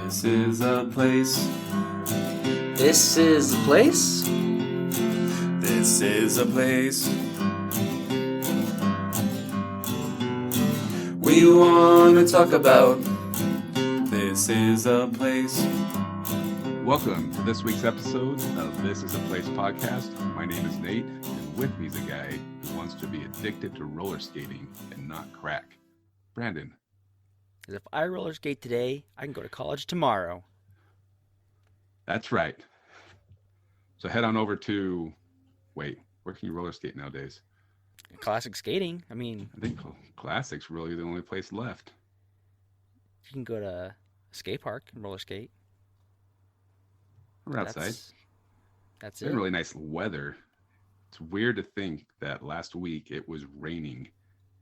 This is a place. This is the place? This is a place. We want to talk about. This is a place. Welcome to this week's episode of This is a Place podcast. My name is Nate, and with me is a guy who wants to be addicted to roller skating and not crack. Brandon. Because if I roller skate today, I can go to college tomorrow. That's right. So head on over to, where can you roller skate nowadays? Classic skating. I think Classic's really the only place left. You can go to a skate park and roller skate. We're outside. That's it. It's really nice weather. It's weird to think that last week it was raining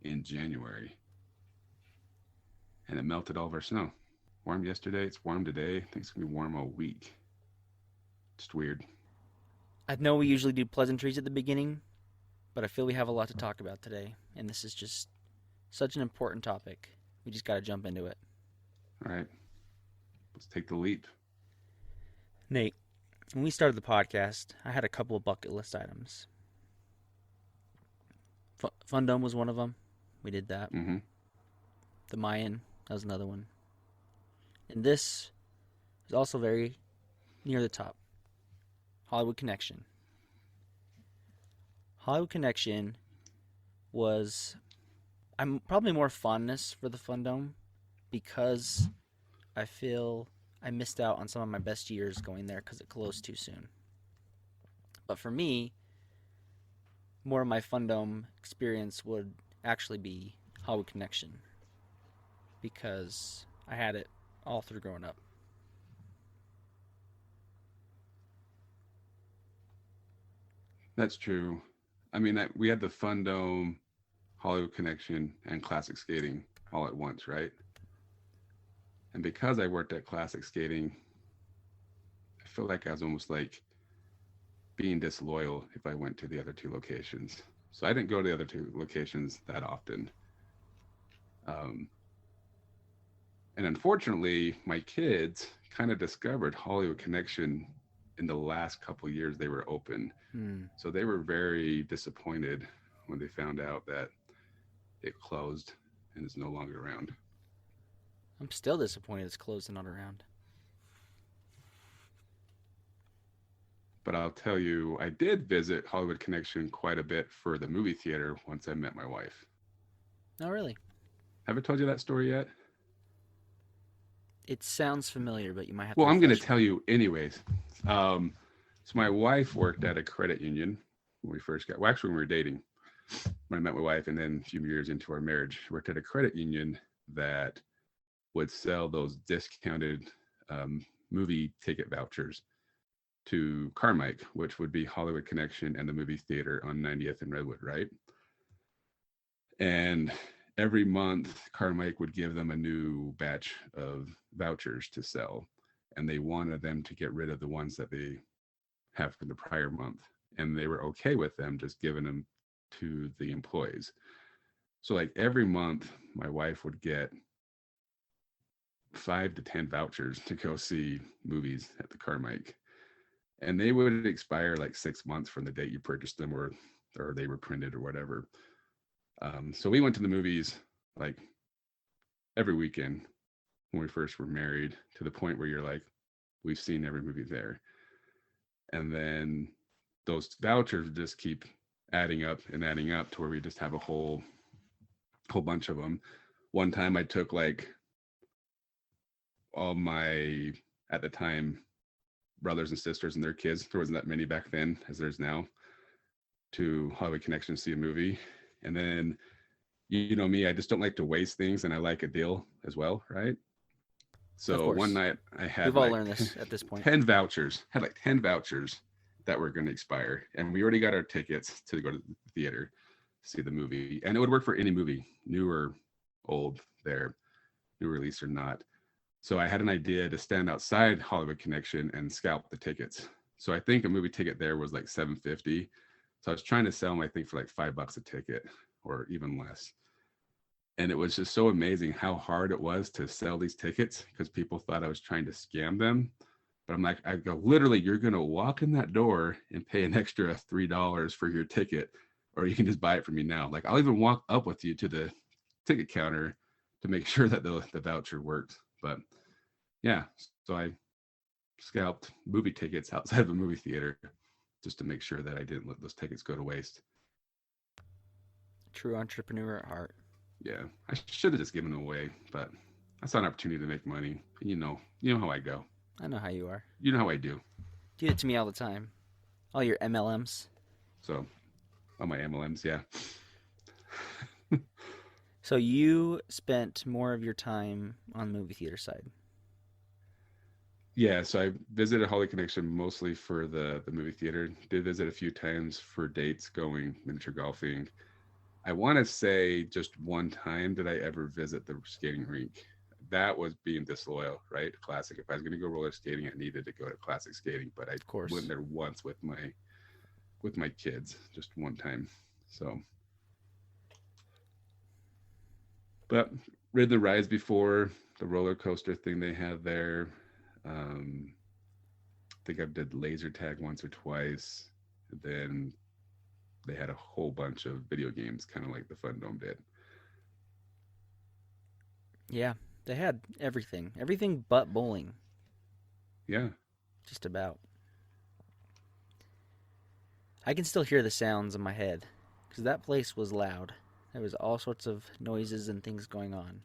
in January. And it melted all of our snow. Warm yesterday, it's warm today. I think it's going to be warm all week. Just weird. I know we usually do pleasantries at the beginning, but I feel we have a lot to talk about today. And this is just such an important topic. We just got to jump into it. All right. Let's take the leap. Nate, when we started the podcast, I had a couple of bucket list items. Fundome was one of them. We did that. Mm-hmm. The Mayan, that was another one. And this is also very near the top. Hollywood Connection. Hollywood Connection was... I'm probably more fondness for the Fundome because I feel I missed out on some of my best years going there because it closed too soon. But for me, more of my Fundome experience would actually be Hollywood Connection because I had it all through growing up. That's true. I mean, we had the Fundome, Hollywood Connection, and Classic Skating all at once, right? And because I worked at Classic Skating, I feel like I was almost like being disloyal if I went to the other two locations. So I didn't go to the other two locations that often. And unfortunately, my kids kind of discovered Hollywood Connection in the last couple of years they were open. So they were very disappointed when they found out that it closed and is no longer around. I'm still disappointed it's closed and not around. But I'll tell you, I did visit Hollywood Connection quite a bit for the movie theater once I met my wife. Oh, really? Have I told you that story yet? It sounds familiar, but you might have to. Well, I'm going to me. tell you anyways. So my wife worked at a credit union when we first got, actually when we were dating, when I met my wife, and then a few years into our marriage, worked at a credit union that would sell those discounted movie ticket vouchers to Carmike, which would be Hollywood Connection and the movie theater on 90th and Redwood, right? And every month, Carmike would give them a new batch of vouchers to sell, and they wanted them to get rid of the ones that they have from the prior month, and they were okay with them just giving them to the employees. So like every month, my wife would get 5 to 10 vouchers to go see movies at the Carmike, and they would expire like 6 months from the date you purchased them, or they were printed or whatever. So we went to the movies like every weekend when we first were married, to the point where you're like, we've seen every movie there. And then those vouchers just keep adding up to where we just have a whole bunch of them. One time I took like all my, at the time, brothers and sisters and their kids, there wasn't that many back then as there's now, to Hollywood Connection to see a movie. And then, you know me, I just don't like to waste things, and I like a deal as well, right? So one night I had We've all learned this at this point. 10 vouchers, that were going to expire. And we already got our tickets to go to the theater to see the movie. And it would work for any movie, new or old there, new release or not. So I had an idea to stand outside Hollywood Connection and scalp the tickets. So I think a movie ticket there was like $7.50. So I was trying to sell them, I think, for like $5 a ticket or even less. And it was just so amazing how hard it was to sell these tickets because people thought I was trying to scam them. But I'm like, I go, literally, you're going to walk in that door and pay an extra $3 for your ticket, or you can just buy it from me now. Like, I'll even walk up with you to the ticket counter to make sure that the voucher works. But yeah, so I scalped movie tickets outside of a movie theater just to make sure that I didn't let those tickets go to waste. True entrepreneur at heart. Yeah, I should have just given them away, but I saw an opportunity to make money. You know how I go. I know how you are. You know how I do. Do it to me all the time. All your MLMs. So, on my MLMs, yeah. So you spent more of your time on the movie theater side. Yeah, so I visited Holly Connection mostly for the movie theater. Did visit a few times for dates, going miniature golfing. I want to say just one time did I ever visit the skating rink. That was being disloyal, right? Classic. If I was going to go roller skating, I needed to go to classic skating, but I Of course. went there once with my kids, just one time. So, but rid the rides before, the roller coaster thing they had there. I think I did laser tag once or twice. Then they had a whole bunch of video games, kind of like the Fun Dome did. Yeah, they had everything. Everything but bowling. Yeah. Just about. I can still hear the sounds in my head because that place was loud. There was all sorts of noises and things going on.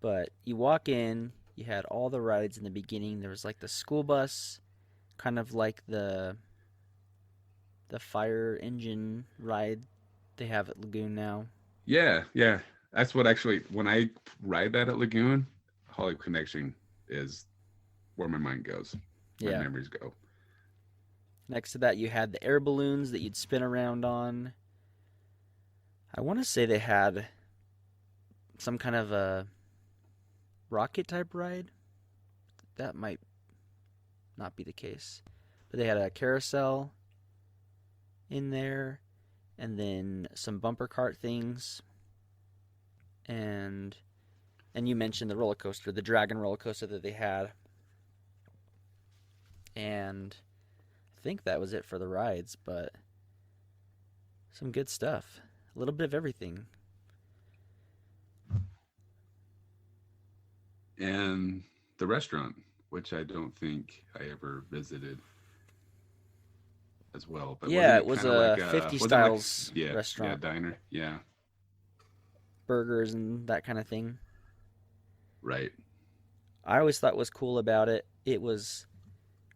But you walk in, you had all the rides in the beginning. There was like the school bus, kind of like the fire engine ride they have at Lagoon now. Yeah, yeah. That's what actually, when I ride that at Lagoon, Holly Connection is where my mind goes. My Yeah. memories go. Next to that, you had the air balloons that you'd spin around on. I want to say they had some kind of a rocket type ride. That might not be the case. But they had a carousel in there, and then some bumper cart things. And you mentioned the roller coaster, the dragon roller coaster that they had. And I think that was it for the rides, but some good stuff. A little bit of everything. And the restaurant, which I don't think I ever visited as well. But Yeah, wasn't it was kinda a like 50 wasn't styles yeah, restaurant. Yeah, diner. Yeah, Burgers and that kind of thing. right. I always thought was cool about it. It was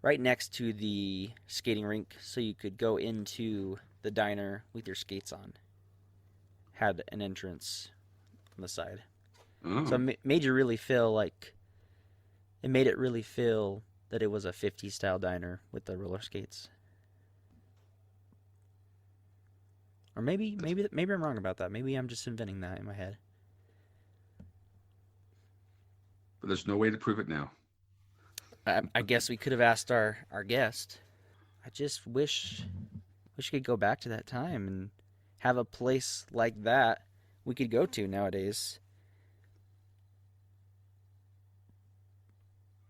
right next to the skating rink, so you could go into the diner with your skates on. Had an entrance on the side. Oh, So it made you really feel like it made it really feel that it was a 50s style diner with the roller skates. Or maybe I'm wrong about that. Maybe I'm just inventing that in my head. but there's no way to prove it now. I guess we could have asked our guest. I just wish we could go back to that time and have a place like that we could go to nowadays.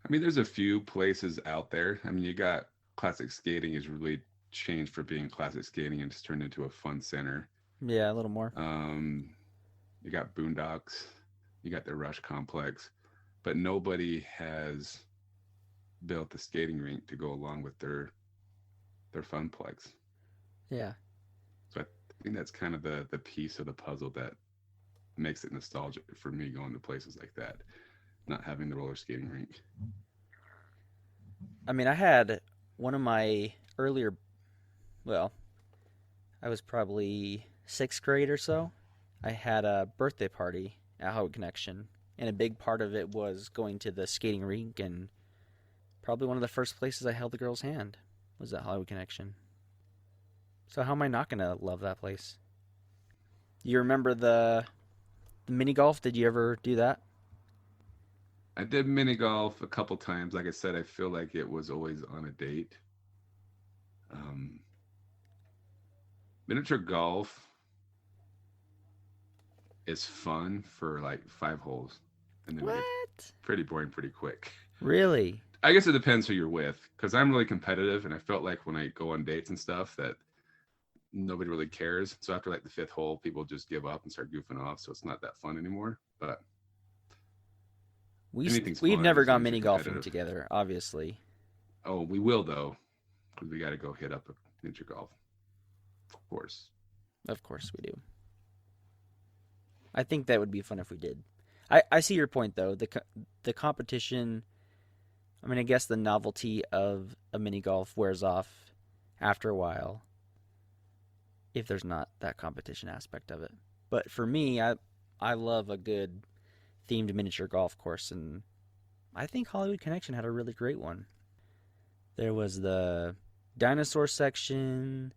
I mean, there's a few places out there. I mean, you got classic skating is really changed for being classic skating and just turned into a fun center. Yeah, a little more. You got Boondocks, you got the Rush Complex, but nobody has built the skating rink to go along with their funplex. Yeah. So I think that's kind of the piece of the puzzle that makes it nostalgic for me going to places like that, not having the roller skating rink. I mean, I had one of my earlier, well, I was probably 6th grade or so. I had a birthday party at Hollywood Connection, and a big part of it was going to the skating rink, and probably one of the first places I held the girl's hand was at Hollywood Connection. So how am I not going to love that place? You remember the mini golf? Did you ever do that? I did mini golf a couple times. Like I said, I feel like it was always on a date. Miniature golf is fun for like 5 holes, and then it gets What? pretty boring pretty quick. Really? I guess it depends who you're with, because I'm really competitive, and I felt like when I go on dates and stuff that nobody really cares. So after like the 5th hole, people just give up and start goofing off. So it's not that fun anymore. But anything's We've fun never as long gone as you're mini golfing competitive. together, obviously. Oh, we will though, because we got to go hit up a miniature golf, of course. Of course we do. I think that would be fun if we did. I see your point though. The competition. I mean, I guess the novelty of a mini golf wears off after a while if there's not that competition aspect of it. But for me, I love a good themed miniature golf course, and I think Hollywood Connection had a really great one. There was the dinosaur section,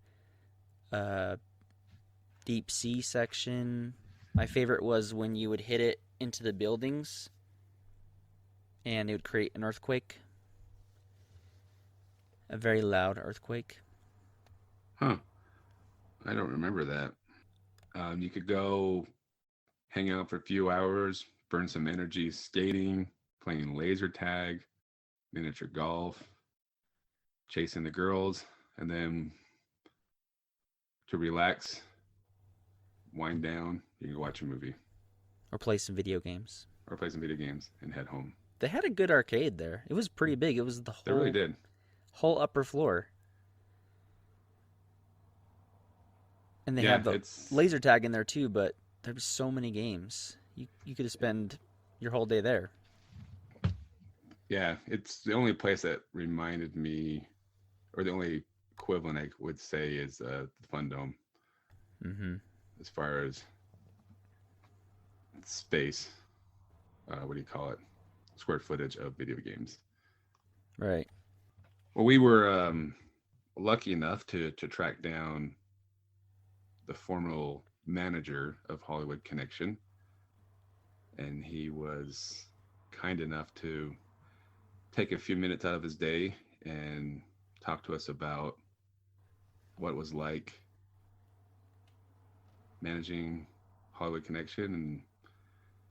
deep sea section. My favorite was when you would hit it into the buildings and it would create an earthquake. A very loud earthquake. Huh. I don't remember that. You could go hang out for a few hours, burn some energy skating, playing laser tag, miniature golf, chasing the girls, and then to relax, wind down, you can watch a movie Or play some video games. or play some video games and head home. They had a good arcade there. It was pretty big. It was the They really did. whole upper floor. And they Yeah, had the it's laser tag in there too, but there was so many games. You could spend your whole day there. it's the only place that reminded me, or the only equivalent I would say is the Fun Dome Mm-hmm. as far as space. What do you call it? Square footage of video games. Right. Well, we were lucky enough to track down the former manager of Hollywood Connection, and he was kind enough to take a few minutes out of his day and talk to us about what it was like managing Hollywood Connection and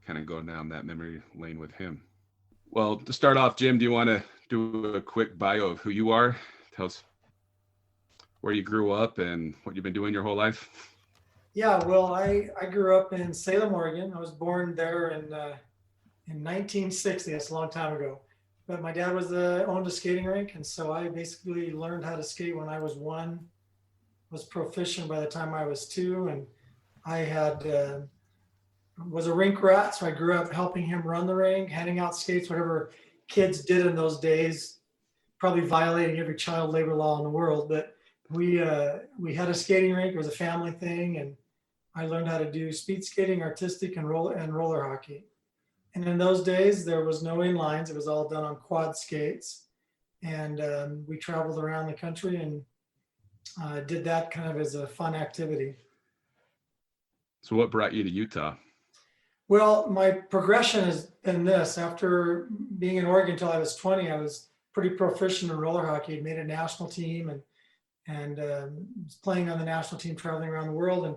kind of going down that memory lane with him. Well, to start off, Jim, do you want to do a quick bio of who you are? Tell us where you grew up and what you've been doing your whole life. Yeah, well, I grew up in Salem, Oregon. I was born there in 1960. That's a long time ago. But my dad owned a skating rink, and so I basically learned how to skate when I was 1. Was proficient by the time I was 2, and I had was a rink rat, so I grew up helping him run the rink, handing out skates, whatever kids did in those days, probably violating every child labor law in the world. But we had a skating rink. It was a family thing, and I learned how to do speed skating, artistic, and roller hockey. And in those days, there was no inlines. It was all done on quad skates, and we traveled around the country and did that kind of as a fun activity. So what brought you to Utah? Well, my progression has been this. After being in Oregon until I was 20, I was pretty proficient in roller hockey. I made a national team and was playing on the national team, traveling around the world. And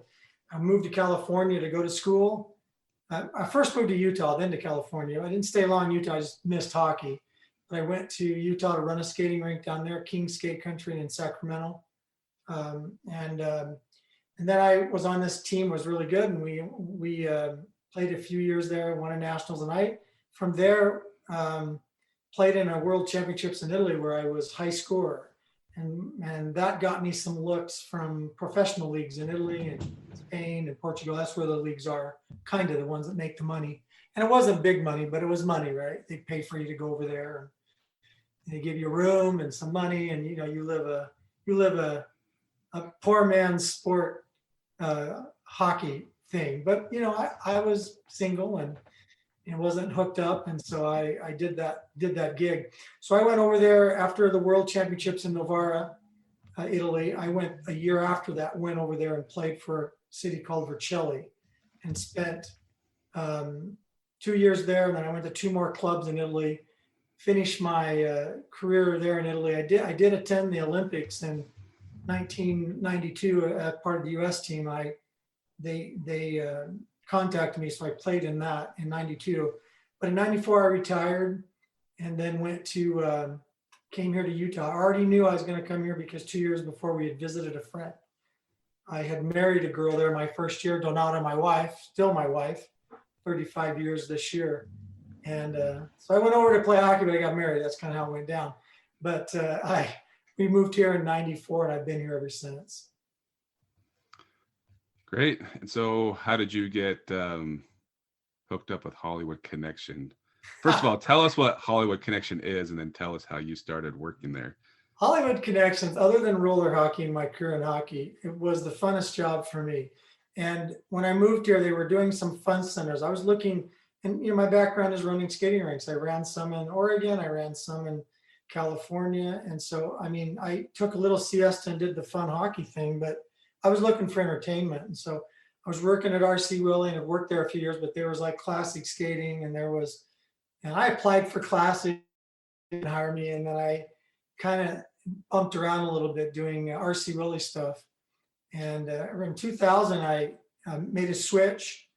I moved to California to go to school. I first moved to Utah, then to California. I didn't stay long in Utah. I just missed hockey. But I went to Utah to run a skating rink down there, King Skate Country in Sacramento. And then I was on this team, was really good. And we played a few years there, won a nationals. And I, from there, played in a world championships in Italy where I was high scorer. And that got me some looks from professional leagues in Italy and Spain and Portugal. That's where the leagues are, kind of the ones that make the money. And it wasn't big money, but it was money, right? They pay for you to go over there, and they give you a room and some money, and you live a poor man's sport, hockey thing. But I was single and wasn't hooked up, and so I did that gig. So I went over there after the World Championships in Novara, Italy. I went a year after that, went over there and played for a city called Vercelli, and spent 2 years there. And then I went to 2 more clubs in Italy. Finished my career there in Italy. I did attend the Olympics in 1992 as part of the U.S. team. They contacted me, so I played in that in 92. But in 94, I retired and then came here to Utah. I already knew I was going to come here because 2 years before we had visited a friend. I had married a girl there my first year, Donata, my wife, still my wife, 35 years this year. And so I went over to play hockey, but I got married. That's kind of how it went down. But we moved here in 94 and I've been here ever since. Great. And so how did you get hooked up with Hollywood Connection? First of all, tell us what Hollywood Connection is, and then tell us how you started working there. Hollywood Connections, other than roller hockey and my career in hockey, it was the funnest job for me. And when I moved here, they were doing some fun centers. I was looking, and my background is running skating rinks. I ran some in Oregon, I ran some in California. And so, I took a little siesta and did the fun hockey thing, but I was looking for entertainment. And so I was working at RC Willie and I'd worked there a few years, but there was like classic skating and I applied for classic and hired me. And then I kind of bumped around a little bit doing RC Willie stuff. And in 2000, I made a switch,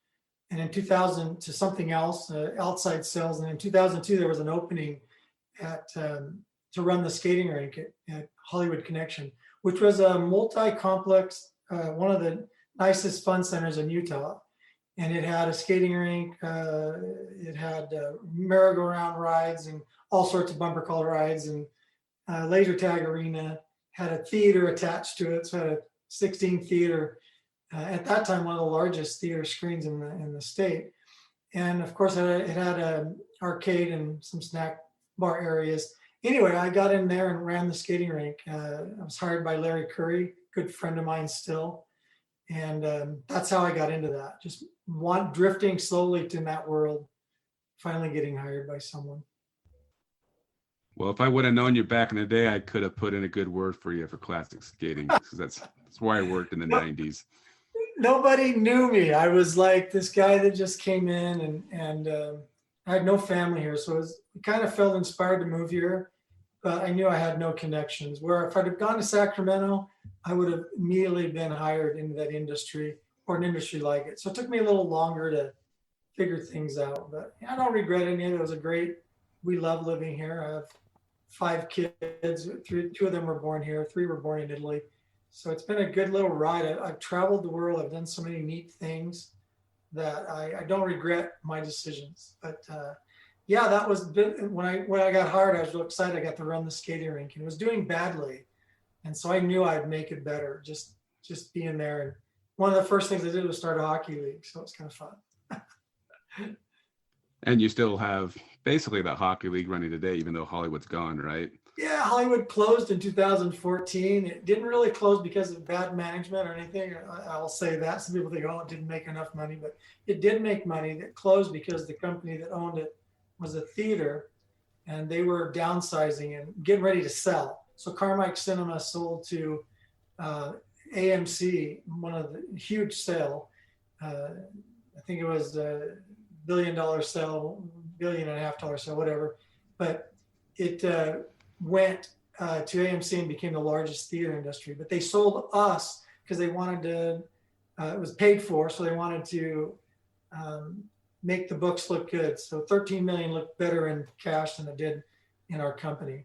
and in 2000 to something else, outside sales. And in 2002, there was an opening to run the skating rink at Hollywood Connection, which was a multi-complex, one of the nicest fun centers in Utah. And it had a skating rink, it had merry-go-round rides and all sorts of bumper car rides, and laser tag arena, had a theater attached to it. So it had a 16 theater, at that time, one of the largest theater screens in the state. And of course, it had an arcade and some snack bar areas. Anyway, I got in there and ran the skating rink. I was hired by Larry Curry, good friend of mine still. And that's how I got into that. Just drifting slowly to that world, finally getting hired by someone. Well, if I would have known you back in the day, I could have put in a good word for you for classic skating, because that's where I worked in the 90s. Nobody knew me. I was like this guy that just came in, and I had no family here. So it kind of felt inspired to move here, but I knew I had no connections. Where if I'd have gone to Sacramento, I would have immediately been hired into that industry or an industry like it. So it took me a little longer to figure things out, but I don't regret any of it. We love living here. I have 5 kids, 2 of them were born here, 3 were born in Italy. So it's been a good little ride. I've traveled the world. I've done so many neat things that I don't regret my decisions. But yeah, that was when I got hired. I was real excited. I got to run the skating rink, and it was doing badly, and so I knew I'd make it better. Just being there. And one of the first things I did was start a hockey league, so it's kind of fun. And you still have basically the hockey league running today, even though Hollywood's gone, right? Yeah, Hollywood closed in 2014. It didn't really close because of bad management or anything. I'll say that. Some people think, oh, it didn't make enough money, but it did make money. It closed because the company that owned it was a theater, and they were downsizing and getting ready to sell. So Carmike Cinema sold to AMC, one of the huge sale. I think it was a $1 billion sale, $1.5 billion sale, whatever. But it went to AMC and became the largest theater industry. But they sold us because they wanted to, it was paid for, so they wanted to make the books look good. So 13 million looked better in cash than it did in our company.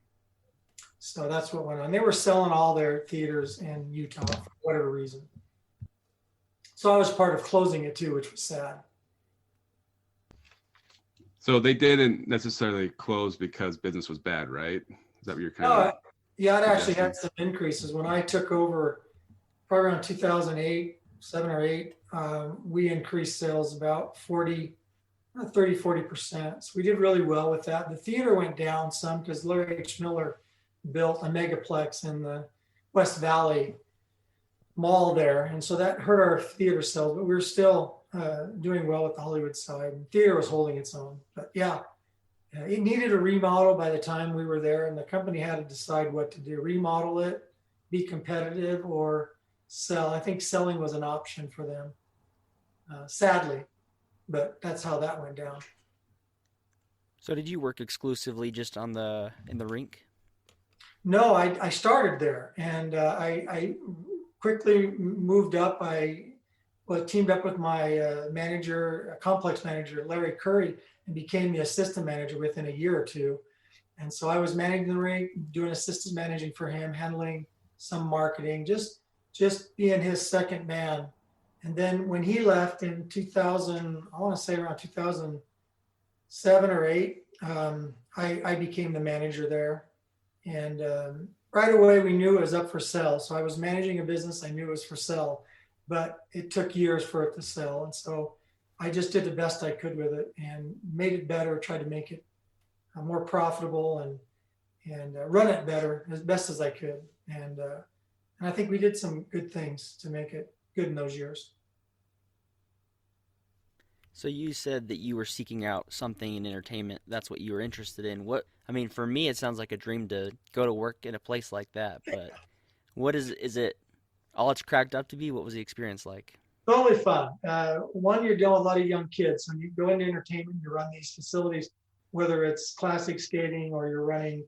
So that's what went on. They were selling all their theaters in Utah for whatever reason. So I was part of closing it too, which was sad. So they didn't necessarily close because business was bad, right? Is that what you're kind of? Yeah, it actually had some increases. When I took over, probably around 2008, 7 or 8, we increased sales about 30-40%. So we did really well with that. The theater went down some because Larry H. Miller built a megaplex in the West Valley Mall there. And so that hurt our theater sales, but we were still doing well with the Hollywood side. And theater was holding its own. But yeah, it needed a remodel by the time we were there, and the company had to decide what to do: remodel it, be competitive, or sell. I think selling was an option for them, sadly, but that's how that went down. So did you work exclusively just in the rink? No, I started there, and I quickly moved up. I teamed up with my manager, complex manager, Larry Curry, and became the assistant manager within a year or two. And so I was managing the rink, doing assistant managing for him, handling some marketing, just being his second man. And then when he left in 2000, I want to say around 2007 or 8, I became the manager there. And right away, we knew it was up for sale. So I was managing a business. I knew it was for sale, but it took years for it to sell. And so I just did the best I could with it and made it better, tried to make it more profitable and run it better as best as I could. And I think we did some good things to make it good in those years. So you said that you were seeking out something in entertainment. That's what you were interested in. What I mean, for me, it sounds like a dream to go to work in a place like that. But what is it? All it's cracked up to be? What was the experience like? Totally fun. One, you're dealing with a lot of young kids. When you go into entertainment, you run these facilities, whether it's classic skating or you're running,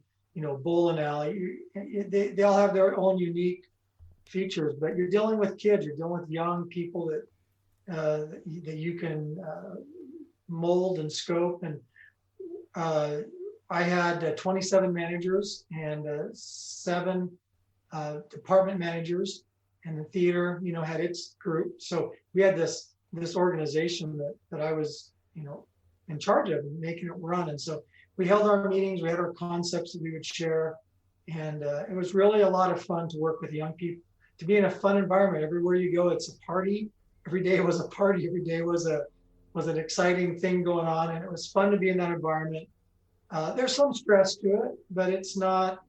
bowling alley. They all have their own unique features, but you're dealing with kids. You're dealing with young people that you can mold and scope. And I had 27 managers and 7 department managers, and the theater, had its group. So we had this organization that I was, in charge of and making it run. And so we held our meetings, we had our concepts that we would share. And it was really a lot of fun to work with young people, to be in a fun environment. Everywhere you go, it's a party. Every day was a party. Every day was an exciting thing going on. And it was fun to be in that environment. There's some stress to it, but it's not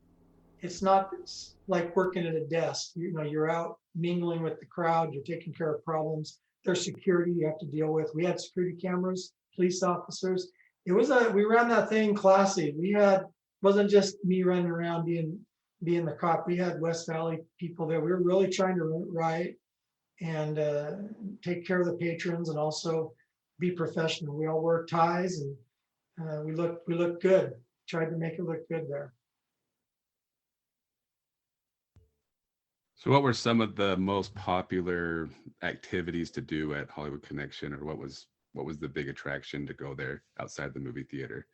like working at a desk. You're out mingling with the crowd. You're taking care of problems. There's security you have to deal with. We had security cameras, police officers. We ran that thing classy. Wasn't just me running around being the cop. We had West Valley people there. We were really trying to run it right and take care of the patrons and also be professional. We all wore ties and we looked good. Tried to make it look good there. So what were some of the most popular activities to do at Hollywood Connection, or what was the big attraction to go there outside the movie theater?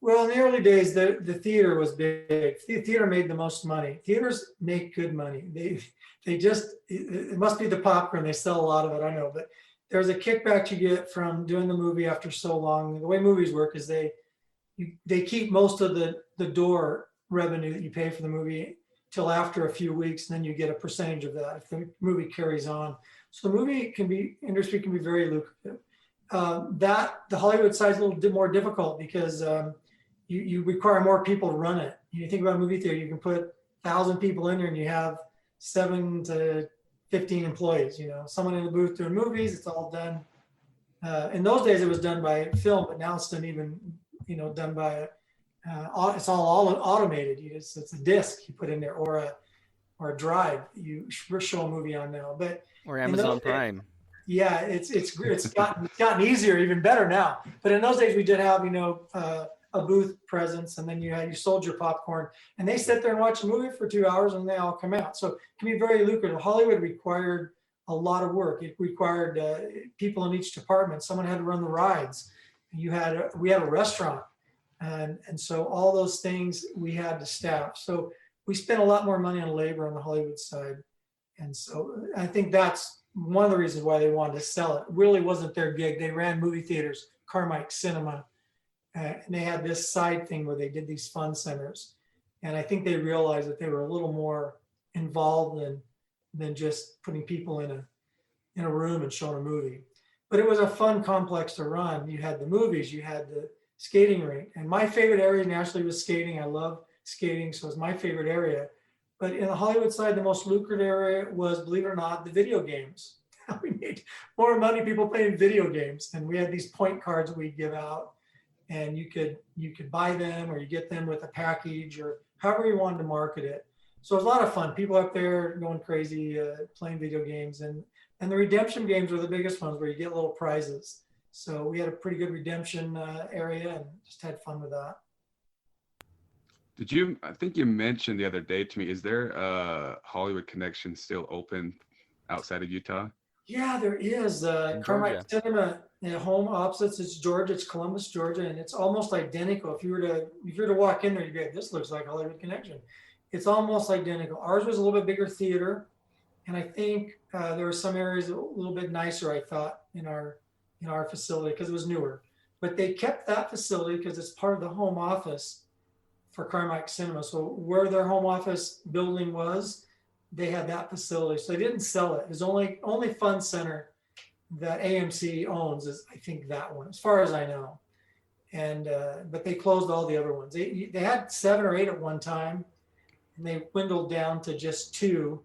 Well, in the early days, the theater was big. The theater made the most money. Theaters make good money. They just, it must be the popcorn. They sell a lot of it, I know, but there's a kickback you get from doing the movie after so long. The way movies work is they keep most of the door revenue that you pay for the movie till after a few weeks, and then you get a percentage of that if the movie carries on. So the industry can be very lucrative. The Hollywood side is a little bit more difficult because you require more people to run it. You think about a movie theater, you can put 1,000 people in there and you have 7 to 15 employees. Someone in the booth doing movies. It's all done. In those days, it was done by film, but now it's done by it's all automated. It's a disc you put in there or a drive you show a movie on now. But or Amazon Prime. Yeah, it's gotten easier, even better now. But in those days, we did have a booth presence, and then you sold your popcorn, and they sit there and watch a movie for 2 hours, and they all come out. So it can be very lucrative. Hollywood required a lot of work. It required people in each department. Someone had to run the rides. We had a restaurant, and so all those things we had to staff. So we spent a lot more money on labor on the Hollywood side, and so I think that's one of the reasons why they wanted to sell it. It really wasn't their gig. They ran movie theaters, Carmike Cinema, and they had this side thing where they did these fun centers. And I think they realized that they were a little more involved than just putting people in a room and showing a movie. But it was a fun complex to run. You had the movies, you had the skating rink. And my favorite area nationally was skating. I love skating, so it was my favorite area. But in the Hollywood side, the most lucrative area was, believe it or not, the video games. We made more money people playing video games. And we had these point cards that we'd give out. And you could buy them, or you get them with a package, or however you wanted to market it. So it was a lot of fun. People up there going crazy, playing video games. And the redemption games were the biggest ones, where you get little prizes. So we had a pretty good redemption area and just had fun with that. I think you mentioned the other day to me, is there a Hollywood Connection still open outside of Utah? Yeah. there is In Carmike Georgia. Cinema at home opposites. It's Georgia. It's Columbus, Georgia, and it's almost identical. If you were to walk in there, you'd be like, this looks like Hollywood Connection. It's almost identical. Ours was a little bit bigger theater, and I think there were some areas a little bit nicer. I thought in our facility because it was newer, but they kept that facility because it's part of the home office for Carmike Cinema. So where their home office building was, they had that facility. So they didn't sell it. It's only fun center that AMC owns is I think that one, as far as I know. And but they closed all the other ones. They had 7 or 8 at one time, and they dwindled down to just 2.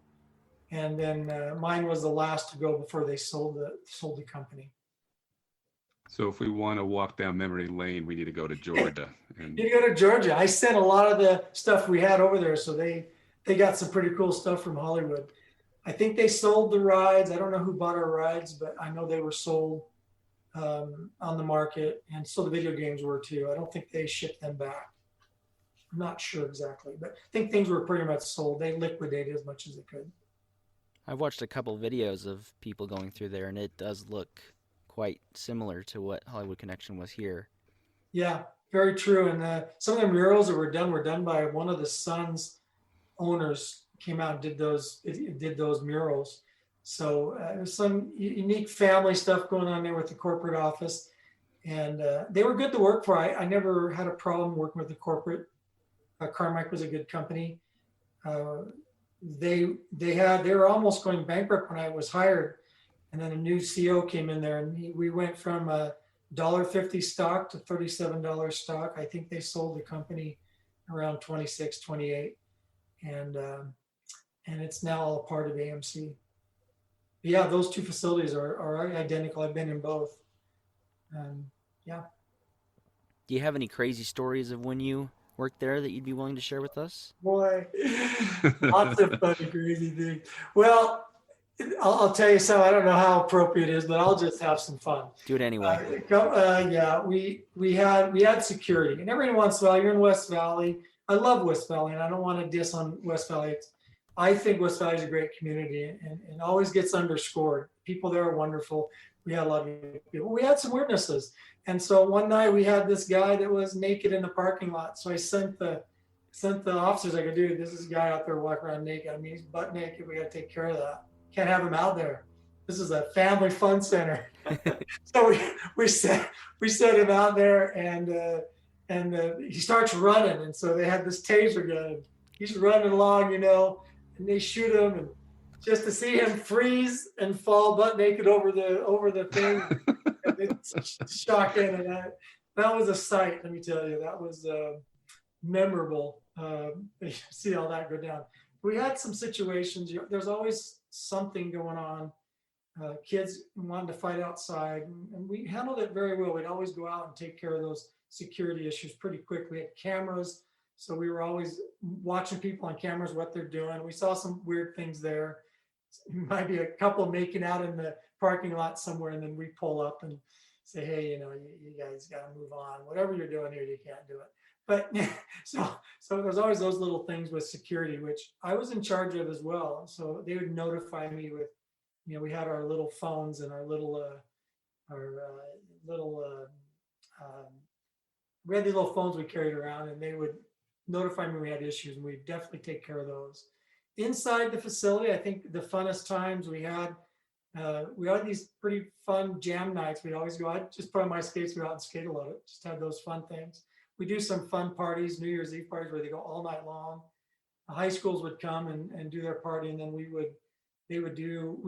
And then mine was the last to go before they sold the company. So if we want to walk down memory lane, we need to go to Georgia. And You go to Georgia. I sent a lot of the stuff we had over there, so they got some pretty cool stuff from Hollywood. I think they sold the rides. I don't know who bought our rides, but I know they were sold on the market, and so the video games were too. I don't think they shipped them back. I'm not sure exactly, but I think things were pretty much sold. They liquidated as much as they could. I've watched a couple videos of people going through there, and it does look quite similar to what Hollywood Connection was here. Yeah, very true. And some of the murals that were done by one of the Suns owners. Came out and did those murals. So there's some unique family stuff going on there with the corporate office, and they were good to work for. I never had a problem working with the corporate. Carmike was a good company. They were almost going bankrupt when I was hired, and then a new CEO came in there, and we went from $1.50 stock to $37 stock. I think they sold the company around 26, 28, and it's now all a part of AMC. But yeah, those 2 facilities are identical. I've been in both. Yeah. Do you have any crazy stories of when you worked there that you'd be willing to share with us? Boy, lots of funny, crazy things. Well, I'll tell you some. I don't know how appropriate it is, but I'll just have some fun. Do it anyway. Yeah, we had security, and every once in a while, you're in West Valley. I love West Valley, and I don't want to diss on West Valley. I think West Valley is a great community, and always gets underscored. People there are wonderful. We had a lot of people. We had some weirdnesses, and so one night we had this guy that was naked in the parking lot. So I sent the officers. I go, dude, this is a guy out there walking around naked. I mean, he's butt naked. We got to take care of that. Can't have him out there. This is a family fun center. So we set him out there, and he starts running, and so they had this taser gun. He's running along, and they shoot him, and just to see him freeze and fall butt naked over the thing, it's shocking. And that was a sight. Let me tell you, that was memorable. See all that go down. We had some situations. There's always something going on. Kids wanted to fight outside, and we handled it very well. We'd always go out and take care of those security issues pretty quick. We had cameras, so we were always watching people on cameras, what they're doing. We saw some weird things there. Might be a couple making out in the parking lot somewhere, and then we pull up and say, hey, you guys got to move on. Whatever you're doing here, you can't do it. But so there's always those little things with security, which I was in charge of as well. So they would notify me with, we had our little phones and we had these little phones we carried around, and they would notify me when we had issues, and we'd definitely take care of those. Inside the facility, I think the funnest times we had these pretty fun jam nights. We'd always go out, just put on my skates, go out and skate a lot. Just had those fun things. We do some fun parties, New Year's Eve parties, where they go all night long. The high schools would come and do their party, and then we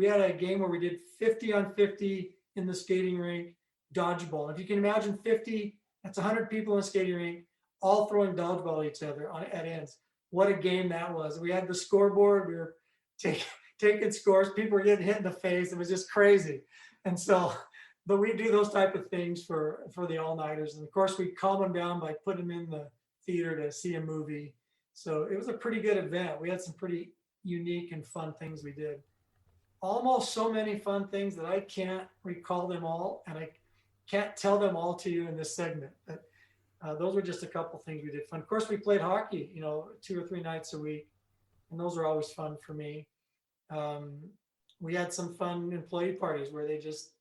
had a game where we did 50 on 50 in the skating rink, dodgeball. If you can imagine 50, that's 100 people in a skating rink, all throwing dodgeball at each other at ends. What a game that was. We had the scoreboard. We were taking scores. People were getting hit in the face. It was just crazy. And so, but we do those type of things for the all-nighters. And of course, we calm them down by putting them in the theater to see a movie. So it was a pretty good event. We had some pretty unique and fun things we did. Almost so many fun things that I can't recall them all, and I can't tell them all to you in this segment. But those were just a couple things we did fun. Of course, we played hockey, 2 or 3 nights a week, and those are always fun for me. we had some fun employee parties where they just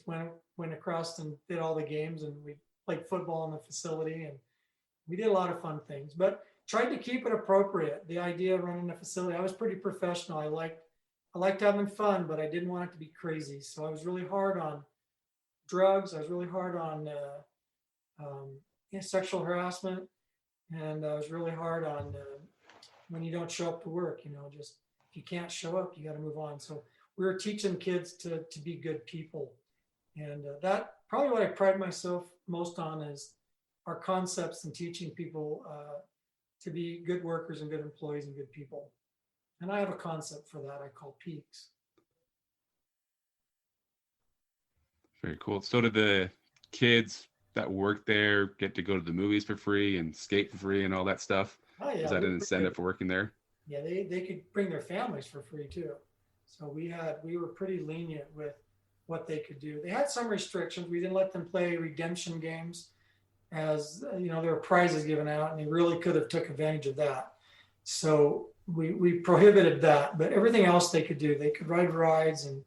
went across and did all the games, and we played football in the facility, and we did a lot of fun things, but tried to keep it appropriate. The idea of running a facility, I was pretty professional. I liked having fun, but I didn't want it to be crazy. So I was really hard on drugs. I was really hard on sexual harassment, and I was really hard on when you don't show up to work. Just if you can't show up, you got to move on. So we were teaching kids to be good people, and that probably what I pride myself most on is our concepts and teaching people to be good workers and good employees and good people. And I have a concept for that I call peaks. Very cool. So did the kids that work there get to go to the movies for free and skate for free and all that stuff? Oh yeah. Is that an incentive for working there? Yeah, they could bring their families for free too. So we were pretty lenient with what they could do. They had some restrictions. We didn't let them play redemption games, as there were prizes given out, and they really could have took advantage of that. So we prohibited that, but everything else they could do. They could ride rides and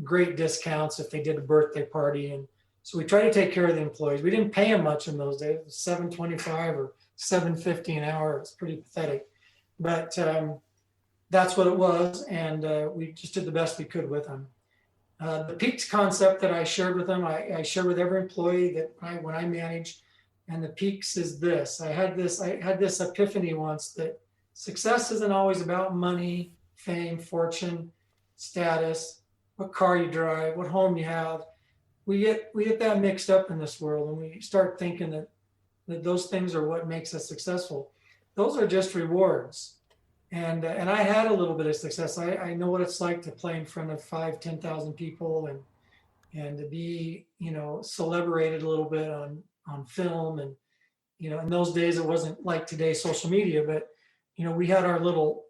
great discounts if they did a birthday party. And so we tried to take care of the employees. We didn't pay them much in those days. It was $7.25 or $7.50 an hour. It's pretty pathetic, but that's what it was, and we just did the best we could with them. The peaks concept that I shared with them, I shared with every employee that when I managed, and the peaks is this. I had this epiphany once that success isn't always about money, fame, fortune, status, what car you drive, what home you have. We get that mixed up in this world, and we start thinking that those things are what makes us successful. Those are just rewards. And I had a little bit of success. I know what it's like to play in front of 5,000-10,000 people and to be, celebrated a little bit on film. And, in those days, it wasn't like today, social media, but, we had our little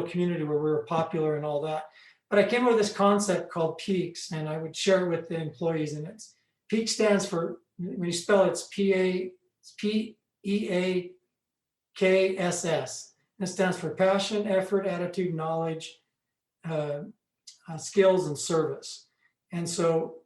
community where we were popular and all that. But I came up with this concept called peaks, and I would share it with the employees. And it's peak stands for, when you spell it, it's PEAKSS. It stands for passion, effort, attitude, knowledge, skills, and service. And so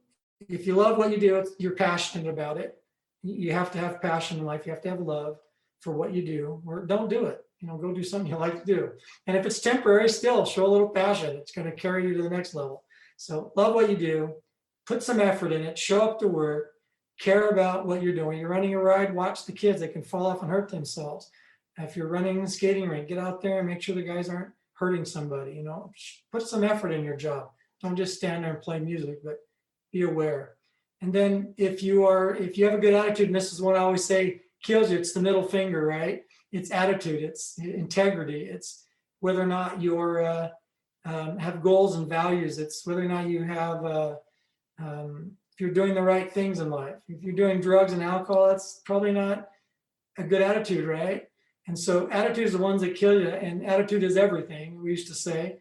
if you love what you do, you're passionate about it. You have to have passion in life. You have to have love for what you do, or don't do it. Go do something you like to do. And if it's temporary, still show a little passion. It's going to carry you to the next level. So love what you do, put some effort in it, show up to work, care about what you're doing. You're running a ride, watch the kids. They can fall off and hurt themselves. If you're running the skating rink, get out there and make sure the guys aren't hurting somebody. Put some effort in your job. Don't just stand there and play music, but be aware. And then if you have a good attitude, and this is what I always say kills you, it's the middle finger, right? It's attitude, it's integrity, it's whether or not you're have goals and values. It's whether or not you have if you're doing the right things in life. If you're doing drugs and alcohol, that's probably not a good attitude, right? And so attitude is the ones that kill you, and attitude is everything, we used to say.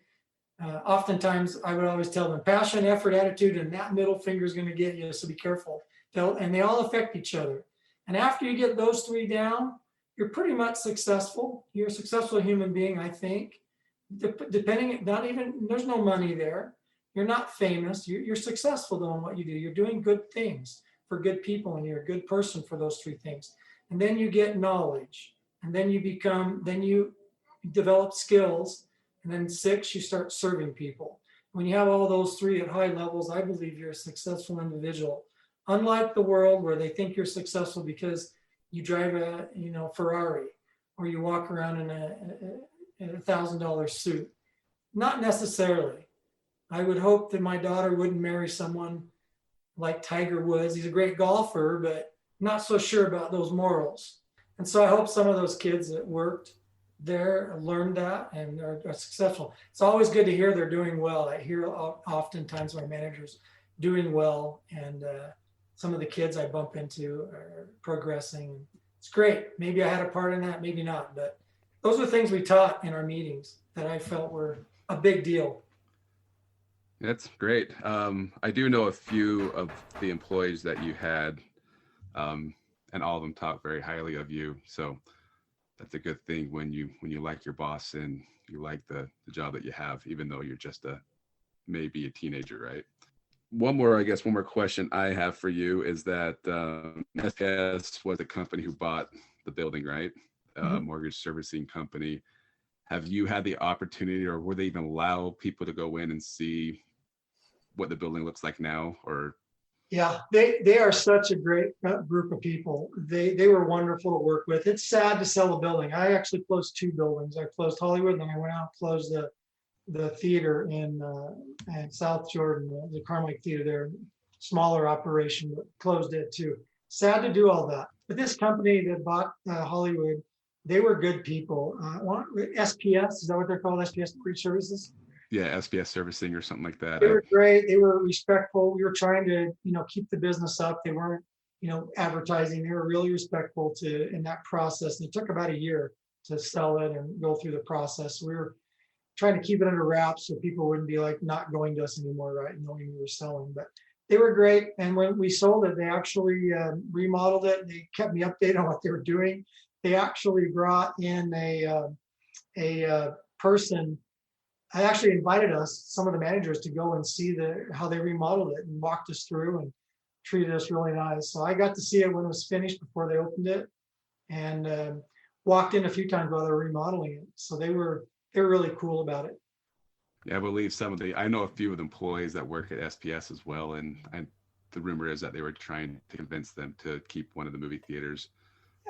Oftentimes, I would always tell them, passion, effort, attitude, and that middle finger is going to get you, so be careful. And they all affect each other. And after you get those three down, you're pretty much successful. You're a successful human being, I think. Depending, there's no money there. You're not famous. You're successful doing what you do. You're doing good things for good people, and you're a good person for those three things. And then you get knowledge. And then you develop skills. And then 6, you start serving people. When you have all those three at high levels, I believe you're a successful individual. Unlike the world where they think you're successful because you drive a Ferrari, or you walk around in a $1,000 suit. Not necessarily. I would hope that my daughter wouldn't marry someone like Tiger Woods. He's a great golfer, but not so sure about those morals. And so I hope some of those kids that worked there learned that and are successful. It's always good to hear they're doing well. I hear oftentimes my managers doing well, and some of the kids I bump into are progressing. It's great. Maybe I had a part in that, maybe not, but those are things we taught in our meetings that I felt were a big deal. That's great. I do know a few of the employees that you had, and all of them talk very highly of you. So that's a good thing when you like your boss and you like the job that you have, even though you're just a may be a teenager, right? One more question I have for you is that SPS was the company who bought the building, right? Mortgage servicing company. Have you had the opportunity, or would they even allow people to go in and see what the building looks like now? Or Yeah, they are such a great group of people. They were wonderful to work with. It's sad to sell a building. I actually closed 2 buildings. I closed Hollywood, and then I went out and closed the theater in South Jordan, the Carmike Theater there, smaller operation, but closed it too. Sad to do all that. But this company that bought Hollywood, they were good people. SPS, is that what they're called? SPS Mortgage Services? yeah, SPS servicing or something like that. They were great. They were respectful. We were trying to, keep the business up. They weren't, advertising. They were really respectful in that process. And it took about a year to sell it and go through the process. We were trying to keep it under wraps so people wouldn't be like not going to us anymore, right? Knowing we were selling, but they were great. And when we sold it, they actually remodeled it. They kept me updated on what they were doing. They actually brought in a person. I actually invited some of the managers, to go and see how they remodeled it and walked us through and treated us really nice. So I got to see it when it was finished before they opened it, and walked in a few times while they were remodeling it. So they were really cool about it. Yeah, I believe I know a few of the employees that work at SPS as well, and the rumor is that they were trying to convince them to keep one of the movie theaters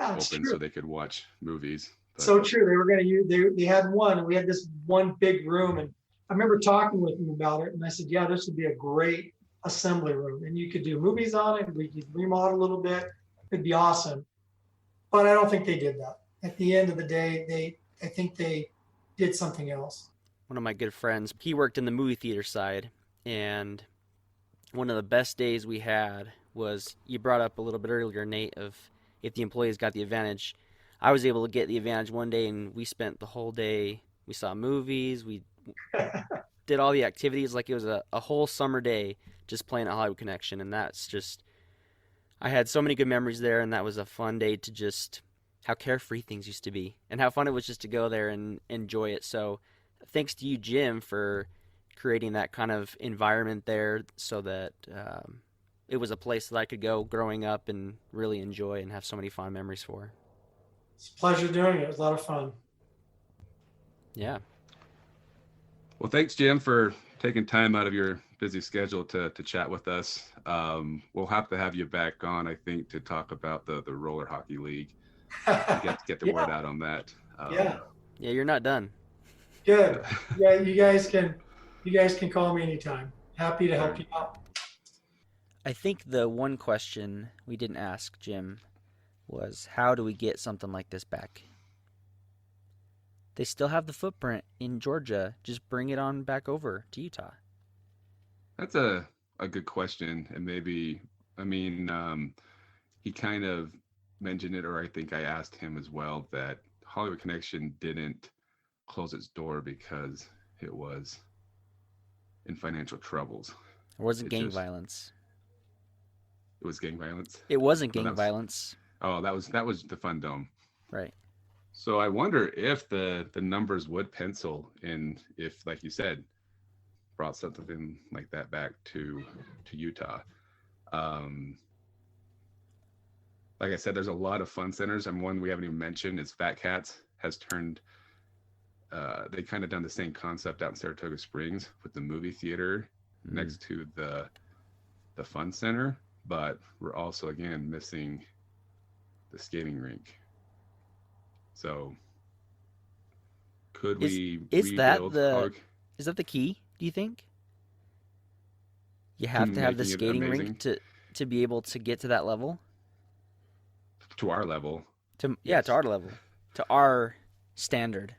open so they could watch movies. But so true. They were going to use. They had one, and we had this one big room, and I remember talking with them about it, and I said, "Yeah, this would be a great assembly room, and you could do movies on it. We could remodel a little bit. It'd be awesome." But I don't think they did that. At the end of the day, I think they did something else. One of my good friends, he worked in the movie theater side, and one of the best days we had was, you brought up a little bit earlier, Nate, of if the employees got the advantage. I was able to get the advantage one day, and we spent the whole day. We saw movies. We did all the activities like it was a whole summer day just playing at Hollywood Connection. And that's just, I had so many good memories there, and that was a fun day to just, how carefree things used to be and how fun it was just to go there and enjoy it. So thanks to you, Jim, for creating that kind of environment there so that it was a place that I could go growing up and really enjoy and have so many fond memories for. It's a pleasure doing it. It was a lot of fun. Yeah. Well, thanks, Jim, for taking time out of your busy schedule to chat with us. We'll have to have you back on, I think, to talk about the roller hockey league. Get the word out on that. Yeah, you're not done. Good. Yeah, you guys can call me anytime. Happy to help you out. I think the one question we didn't ask Jim was, how do we get something like this back? They still have the footprint in Georgia. Just bring it on back over to Utah. That's a good question. And maybe, he kind of mentioned it, or I think I asked him as well, that Hollywood Connection didn't close its door because it was in financial troubles. Or was it gang violence? It was gang violence? It wasn't gang violence. Oh, that was the Fun Dome. Right. So I wonder if the numbers would pencil in if, like you said, brought something like that back to Utah. Like I said, there's a lot of fun centers, and one we haven't even mentioned is Fat Cats has turned. They kind of done the same concept out in Saratoga Springs with the movie theater next to the fun center, but we're also again missing the skating rink. So could we rebuild? Is that the key? Do you think you have to have the skating rink to be able to get to that level? To our level. To our level, to our standard.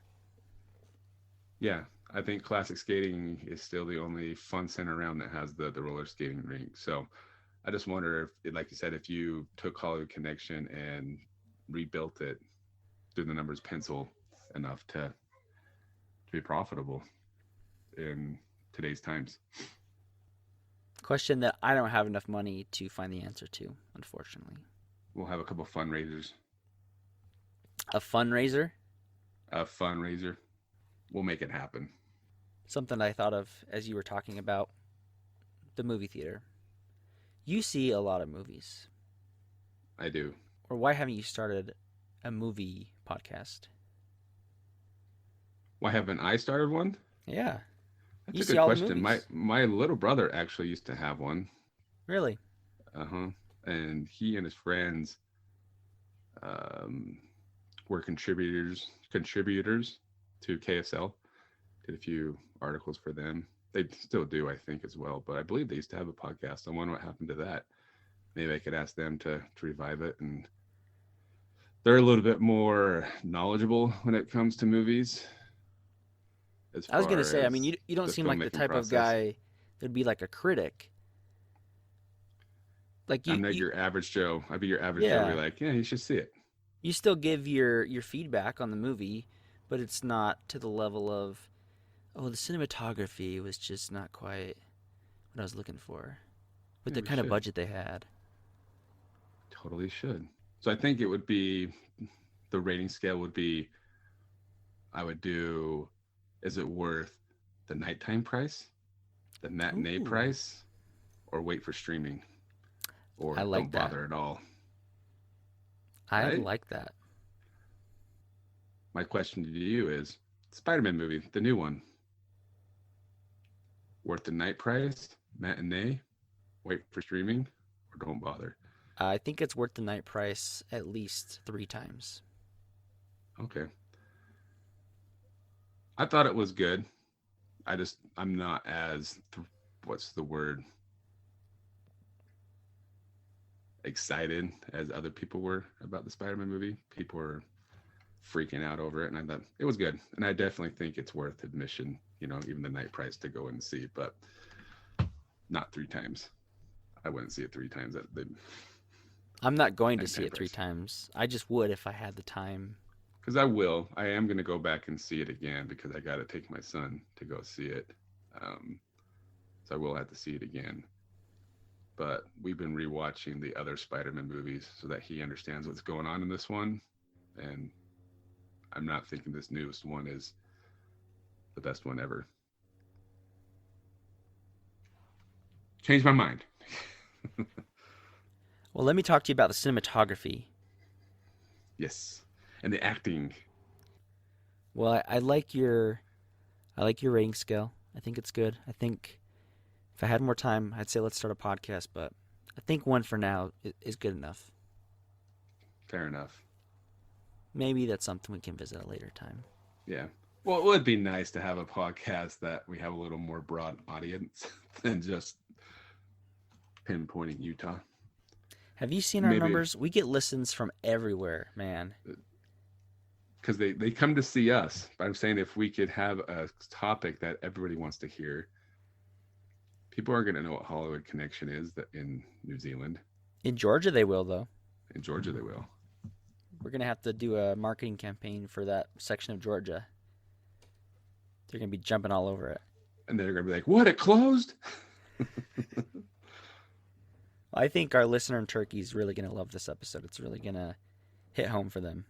Yeah, I think classic skating is still the only fun center around that has the roller skating rink. So I just wonder if, like you said, if you took Hollywood Connection and rebuilt it, do the numbers pencil enough to be profitable in today's times? Question that I don't have enough money to find the answer to, unfortunately. We'll have a couple fundraisers. A fundraiser? A fundraiser. We'll make it happen. something I thought of as you were talking about the movie theater. You see a lot of movies. I do. Or why haven't you started a movie podcast? Why haven't I started one? Yeah. That's You a see good all the question. movies. My little brother actually used to have one. Really? Uh-huh. And he and his friends um, were contributors to KSL. Did a few articles for them. They still do, I think, as well. But I believe they used to have a podcast. I wonder what happened to that. Maybe I could ask them to revive it. And they're a little bit more knowledgeable when it comes to movies. As I was going far to say, I as mean, you don't the seem like the filmmaking type of process. guy that'd be like a critic. Like I'm not your average Joe. I'd be your average Joe. Be yeah, like, yeah, you should see it. you still give your feedback on the movie, but it's not to the level of, oh, the cinematography was just not quite what I was looking for with Yeah, the we kind of should. budget they had. Totally should. So I think it would be the rating scale would be I would do is it worth the nighttime price, the matinee Ooh, price, or wait for streaming, I or like don't that. bother at all, I right? like that. My question to you is Spider-Man movie, the new one, worth the night price, matinee, wait for streaming, or don't bother? I think it's worth the night price at least 3 times. Okay. I thought it was good. I'm not as what's the word, excited as other people were about the Spider-Man movie. People were freaking out over it, and I thought it was good. And I definitely think it's worth admission, even the night price to go and see, but not 3 times. I wouldn't see it 3 times at the I'm not going to see nighttime it three price. times. I just would if I had the time. Because I am going to go back and see it again because I got to take my son to go see it. So I will have to see it again. But we've been rewatching the other Spider-Man movies so that he understands what's going on in this one. And I'm not thinking this newest one is the best one ever. Changed my mind. Well, let me talk to you about the cinematography. Yes. And the acting. Well, I like your rating scale. I think it's good. I think if I had more time, I'd say let's start a podcast, but I think one for now is good enough. Fair enough. Maybe that's something we can visit at a later time. Yeah. Well, it would be nice to have a podcast that we have a little more broad audience than just pinpointing Utah. Have you seen our Maybe numbers? We get listens from everywhere, man. because they come to see us. But I'm saying if we could have a topic that everybody wants to hear, people aren't going to know what Hollywood Connection is in New Zealand. In Georgia, they will, though. In Georgia, they will. We're going to have to do a marketing campaign for that section of Georgia. They're going to be jumping all over it. And they're going to be like, what, it closed? I think our listener in Turkey is really going to love this episode. It's really going to hit home for them.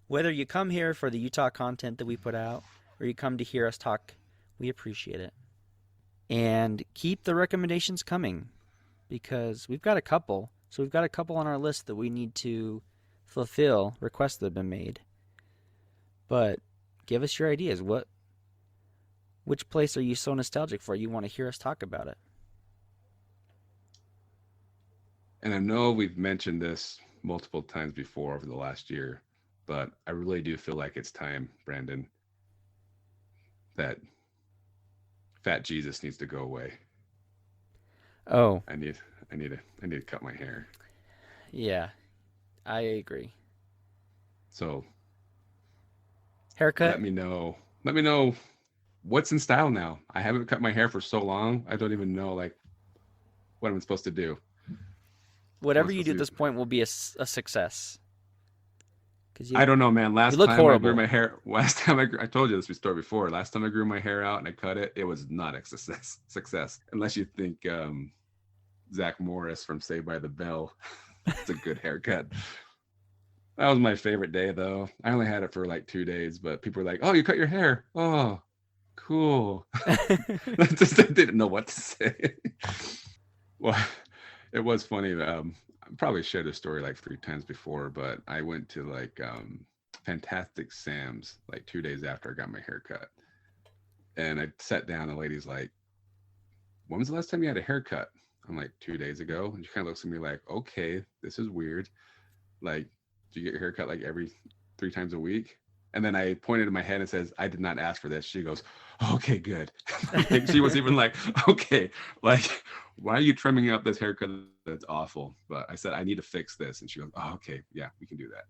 Whether you come here for the Utah content that we put out or you come to hear us talk, we appreciate it. And keep the recommendations coming because we've got a couple. So we've got a couple on our list that we need to fulfill requests that have been made. But give us your ideas. Which place are you so nostalgic for? You want to hear us talk about it? And I know we've mentioned this multiple times before over the last year, but I really do feel like it's time, Brandon, that Fat Jesus needs to go away. Oh, I need to cut my hair. yeah, I agree. So Haircut? let me know what's in style now. I haven't cut my hair for so long. I don't even know like what I'm supposed to do. Whatever you do at this point will be a success. I don't know, man. You look horrible. I told you this story before. Last time I grew my hair out and I cut it, it was not a success. Unless you think Zach Morris from Saved by the Bell. It's a good haircut. That was my favorite day, though. I only had it for like 2 days, but people were like, "Oh, you cut your hair? Oh, cool. I didn't know what to say. Well, it was funny. I probably shared this story like 3 times before, but I went to like Fantastic Sam's like 2 days after I got my haircut. And I sat down, the lady's like, when was the last time you had a haircut? I'm like, 2 days ago. And she kind of looks at me like, okay, this is weird. Like, do you get your haircut like every 3 times a week? And then I pointed to my head and says, I did not ask for this. She goes, okay, good. She was even like, okay, like, why are you trimming up this haircut? That's awful. But I said, I need to fix this. And she goes, oh, okay, yeah, we can do that.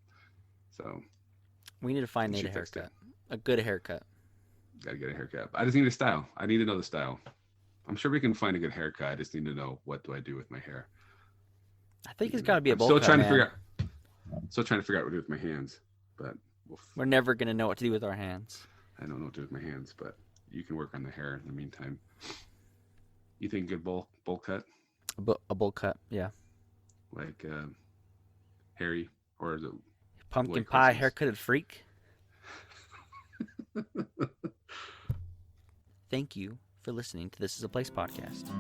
So We need to find Nate a haircut. A good haircut. Got to get a haircut. I just need a style. I need to know the style. I'm sure we can find a good haircut. I just need to know what do I do with my hair. I think it's got to be a I'm bowl still cut, trying to man. figure out. Still trying to figure out what to do with my hands, but We're never going to know what to do with our hands. I don't know what to do with my hands. But you can work on the hair in the meantime. You think a good bowl cut, A bowl cut, yeah. like Harry, or is it Pumpkin White pie Christmas? haircutted freak. Thank you for listening to This Is a Place podcast.